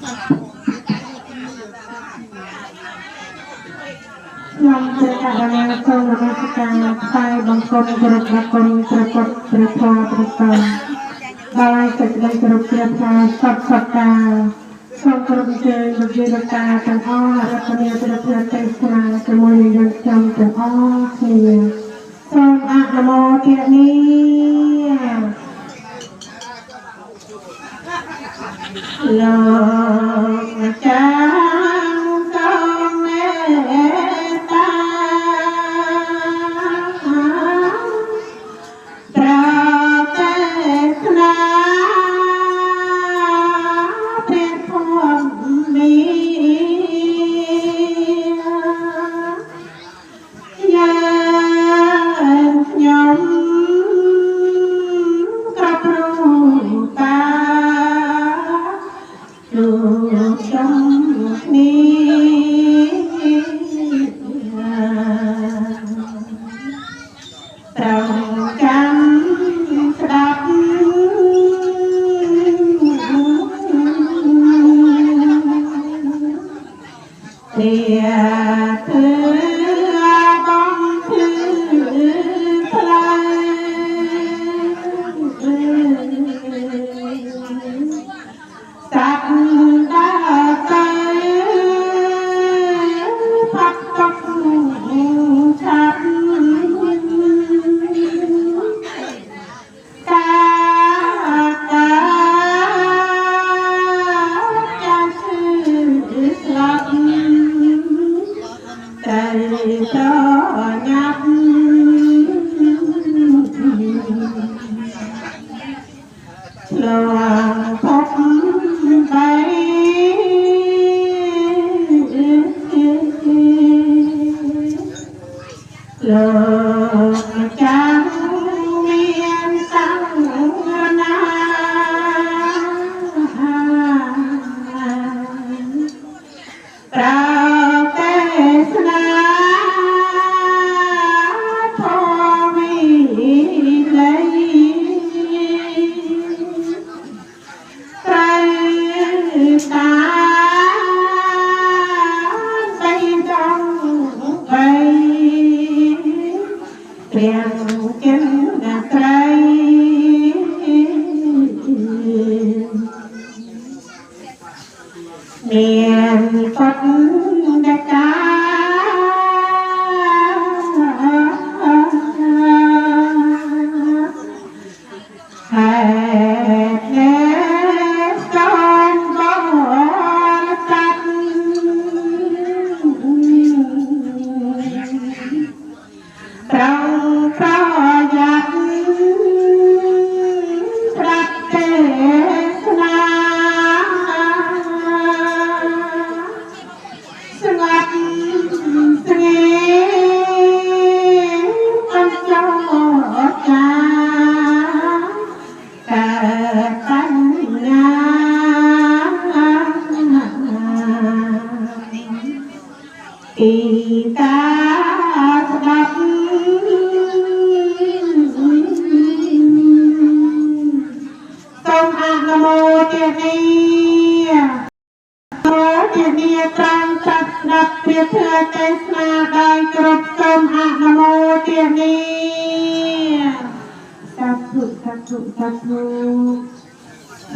ខ្ញុំជាកណ្ដាលសូមនមស្ការថ្វាយបង្គំគោរពដល់គុណព្រះពុទ្ធព្រះធម៌ព្រះសង្ឃដោយសេចក្តីគោរពជ្រះថ្លាសពសក្ការសូមគោរពអញ្ជើញលោកយាយលោកតាទាំងអស់រតនាព្រះធម៌ទេសនាជាមួយនឹងយើងខ្ញុំទាំងអស់គ្នាសូមអនុមោទនាលោកអាចារ្យ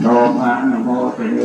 โนมะนโมเตเน